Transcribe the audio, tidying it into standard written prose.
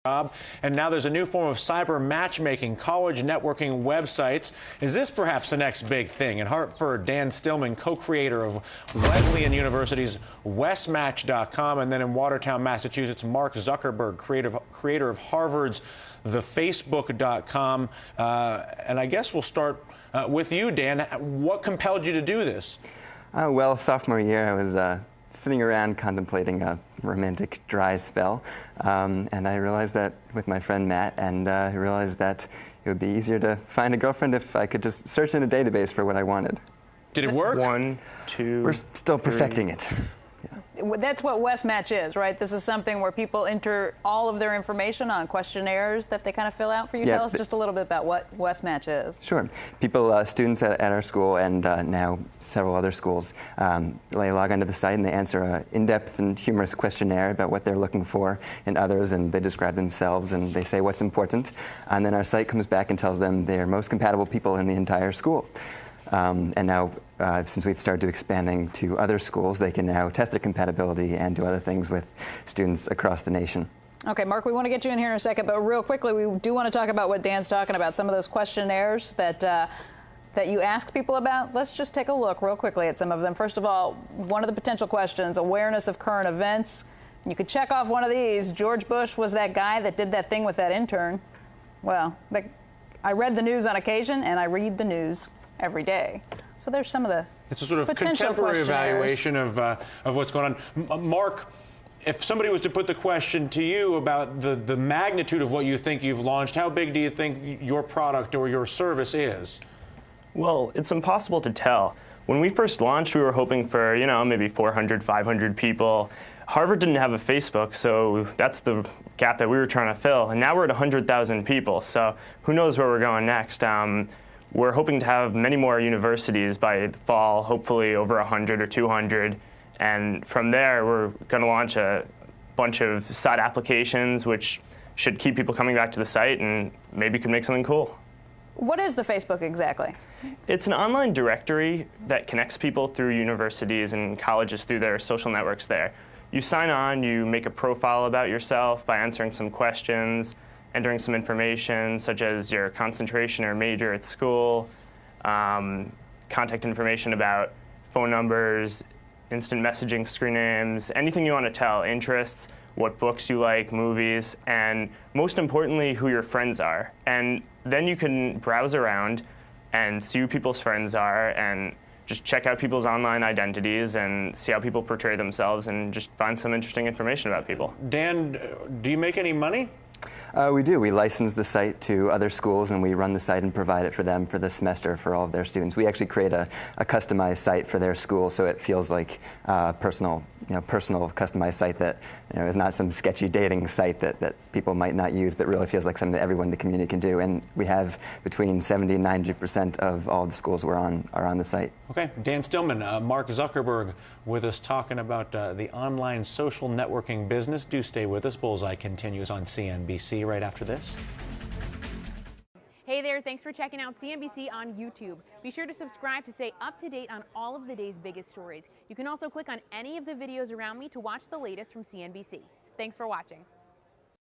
job. And now there's a new form of cyber matchmaking, college networking websites. Is this perhaps the next big thing? In Hartford, Dan Stillman, co-creator of Wesleyan University's westmatch.com, and then in Watertown, Massachusetts, Mark Zuckerberg, creator of Harvard's thefacebook.com. And I guess we'll start with you, Dan. What compelled you to do this? Well, sophomore year, I was sitting around contemplating a romantic dry spell, and I realized that with my friend Matt, and I realized that it would be easier to find a girlfriend if I could just search in a database for what I wanted. Did it work? 1, 2, We're still perfecting it. That's what Westmatch is, right? This is something where people enter all of their information on questionnaires that they kind of fill out for you. Yeah, Tell us just a little bit about what Westmatch is. Sure. People, students at our school and now several other schools, they log onto the site and they answer an in-depth and humorous questionnaire about what they're looking for in others, and they describe themselves and they say what's important. And then our site comes back and tells them they're most compatible people in the entire school. And now, since we've started expanding to other schools, they can now test their compatibility and do other things with students across the nation. Okay, Mark, we want to get you in here in a second, but real quickly, we do want to talk about what Dan's talking about, some of those questionnaires that you ask people about. Let's just take a look real quickly at some of them. First of all, one of the potential questions, awareness of current events. You could check off one of these. George Bush was that guy that did that thing with that intern. Well, I read the news on occasion, and I read the news every day. So there's some of the It's a sort of contemporary evaluation of what's going on. Mark, if somebody was to put the question to you about the magnitude of what you think you've launched, how big do you think your product or your service is? Well, it's impossible to tell. When we first launched, we were hoping for, maybe 400, 500 people. Harvard didn't have a Facebook, so that's the gap that we were trying to fill. And now we're at 100,000 people, so who knows where we're going next. We're hoping to have many more universities by the fall, hopefully over 100 or 200. And from there, we're going to launch a bunch of side applications, which should keep people coming back to the site and maybe could make something cool. What is the Facebook exactly? It's an online directory that connects people through universities and colleges through their social networks there. You sign on, you make a profile about yourself by answering some questions, entering some information such as your concentration or major at school, contact information about phone numbers, instant messaging screen names, anything you want to tell, interests, what books you like, movies, and most importantly, who your friends are. And then you can browse around and see who people's friends are and just check out people's online identities and see how people portray themselves and just find some interesting information about people. Dan, do you make any money? We do. We license the site to other schools, and we run the site and provide it for them for the semester for all of their students. We actually create a customized site for their school, so it feels like a personal customized site that is not some sketchy dating site that people might not use, but really feels like something that everyone in the community can do. And we have between 70 and 90% of all the schools we're on are on the site. Okay, Dan Stillman, Mark Zuckerberg with us talking about the online social networking business. Do stay with us. Bullseye continues on CNBC right after this. Hey there, thanks for checking out CNBC on YouTube. Be sure to subscribe to stay up to date on all of the day's biggest stories. You can also click on any of the videos around me to watch the latest from CNBC. Thanks for watching.